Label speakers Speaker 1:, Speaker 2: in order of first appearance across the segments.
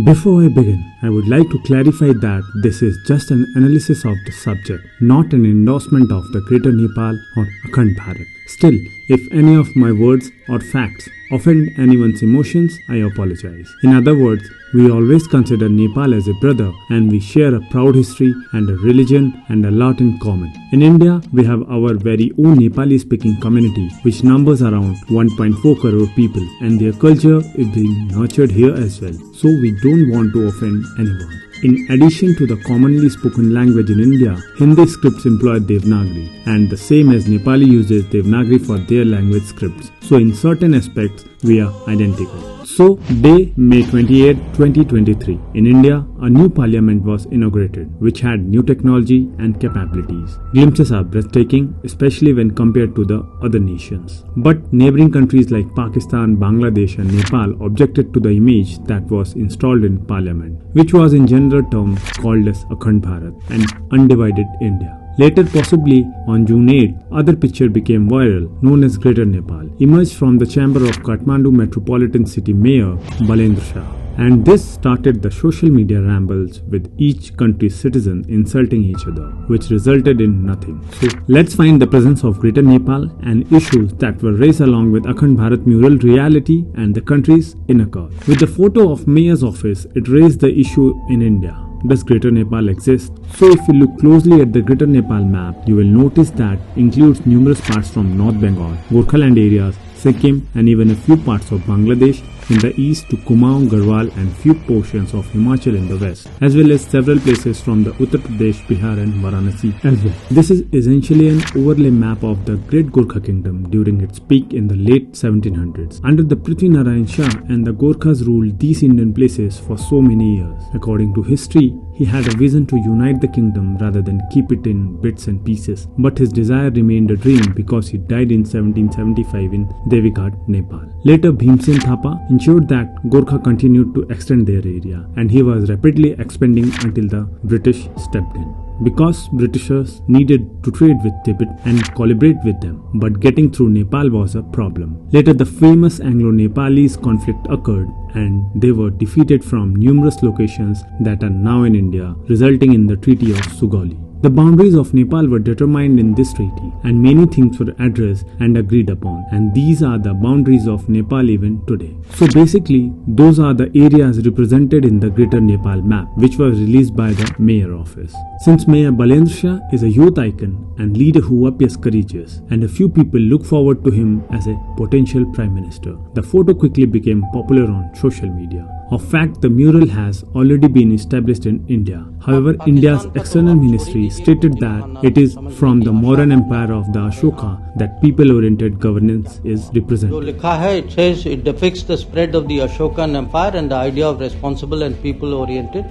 Speaker 1: Before I begin, I would like to clarify that this is just an analysis of the subject, not an endorsement of the Greater Nepal or Akhand Bharat. Still, if any of my words or facts offend anyone's emotions, I apologize. In other words, we always consider Nepal as a brother and we share a proud history and a religion and a lot in common. In India, we have our very own Nepali speaking community which numbers around 1.4 crore people and their culture is being nurtured here as well. So we don't want to offend anyone. In addition to the commonly spoken language in India, Hindi scripts employ Devanagari and the same as Nepali uses Devanagari for their language scripts. So in certain aspects, we are identical. So, day May 28, 2023, in India, a new parliament was inaugurated, which had new technology and capabilities. Glimpses are breathtaking, especially when compared to the other nations. But neighboring countries like Pakistan, Bangladesh and Nepal objected to the image that was installed in parliament, which was in general terms called as Akhand Bharat and Undivided India. Later, possibly on June 8, other picture became viral, known as Greater Nepal, emerged from the chamber of Kathmandu Metropolitan City Mayor Balen Shah. And this started the social media rambles with each country's citizen insulting each other, which resulted in nothing. So let's find the presence of Greater Nepal and issues that were raised along with Akhand Bharat mural reality and the country's Innercall. With the photo of Mayor's office, it raised the issue in India. Does Greater Nepal exist? So if you look closely at the Greater Nepal map, you will notice that includes numerous parts from North Bengal, Gorkhaland areas, Sikkim and even a few parts of Bangladesh in the east to Kumaon, Garhwal and few portions of Himachal in the west, as well as several places from the Uttar Pradesh, Bihar and Varanasi as well. This is essentially an overlay map of the Great Gorkha Kingdom during its peak in the late 1700s. Under the Prithvi Narayan Shah and the Gorkhas ruled these Indian places for so many years. According to history, he had a vision to unite the kingdom rather than keep it in bits and pieces. But his desire remained a dream because he died in 1775 in Devighat, Nepal. Later, Bhimsen Thapa ensured that Gorkha continued to extend their area and he was rapidly expanding until the British stepped in. Because Britishers needed to trade with Tibet and collaborate with them, but getting through Nepal was a problem. Later, the famous Anglo-Nepalese conflict occurred and they were defeated from numerous locations that are now in India, resulting in the Treaty of Sugauli. The boundaries of Nepal were determined in this treaty and many things were addressed and agreed upon, and these are the boundaries of Nepal even today. So basically, those are the areas represented in the Greater Nepal map, which was released by the Mayor office. Since Mayor Balen Shah is a youth icon and leader who appears courageous, and a few people look forward to him as a potential Prime Minister, the photo quickly became popular on social media. Of fact, the mural has already been established in India. However, India's external ministry stated that it is from the modern empire of the Ashoka that people-oriented governance is represented.
Speaker 2: It says it depicts the spread of the Ashokan empire and the idea of responsible and people-oriented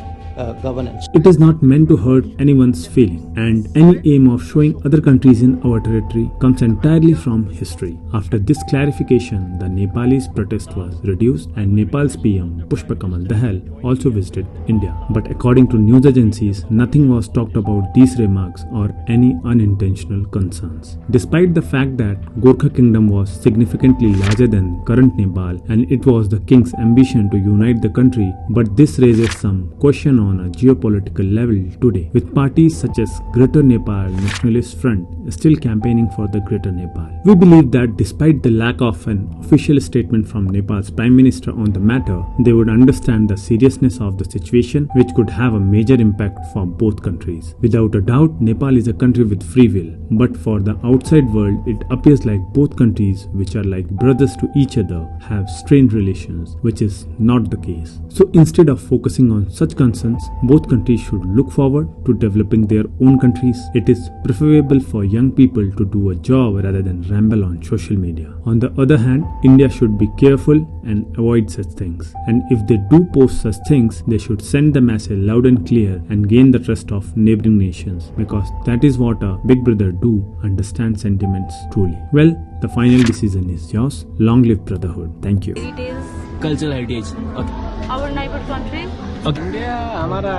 Speaker 2: governance.
Speaker 1: It is not meant to hurt anyone's feeling, and any aim of showing other countries in our territory comes entirely from history. After this clarification, the Nepalese protest was reduced and Nepal's PM Pushpa Kamal Dahal also visited India. But according to news agencies, nothing was talked about these remarks or any unintentional concerns. Despite the fact that Gorkha kingdom was significantly larger than current Nepal and it was the king's ambition to unite the country, but this raises some question on a geopolitical level today, with parties such as Greater Nepal Nationalist Front still campaigning for the Greater Nepal. We believe that despite the lack of an official statement from Nepal's Prime Minister on the matter, they would understand the seriousness of the situation, which could have a major impact for both countries. Without a doubt, Nepal is a country with free will, but for the outside world, it appears like both countries, which are like brothers to each other, have strained relations, which is not the case. So instead of focusing on such concerns, both countries should look forward to developing their own countries. It is preferable for young people to do a job rather than ramble on social media. On the other hand, India should be careful and avoid such things. And if they do post such things, they should send the message loud and clear and gain the trust of neighboring nations, because that is what a big brother do, understand sentiments truly. Well, the final decision is yours. Long live brotherhood. Thank you.
Speaker 3: Details.
Speaker 4: Cultural heritage. Okay.
Speaker 3: Our neighbor country.
Speaker 4: Okay.
Speaker 5: India हमारा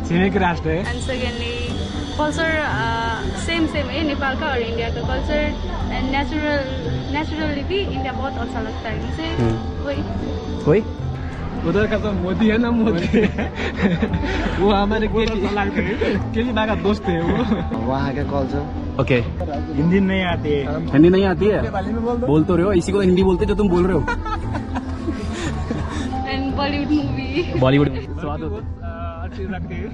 Speaker 5: छिमेकी राष्ट्र है.
Speaker 3: And secondly, culture same है नेपाल का और India का culture and naturally भी India बहुत अच्छा लगता है मुझे. कोई
Speaker 5: उधर का तो मोदी है ना, मोदी वो हमारे केली बागा दोस्त है वो।
Speaker 6: वहाँ का कल्चर
Speaker 4: ओके।
Speaker 5: हिंदी नहीं आती है।
Speaker 4: हिंदी नहीं आती है? बोल तो रहे हो, इसी को हिंदी बोलते जो तुम बोल रहे हो।
Speaker 3: And Bollywood movie.
Speaker 4: बॉलीवुड
Speaker 5: अच्छी लगती है।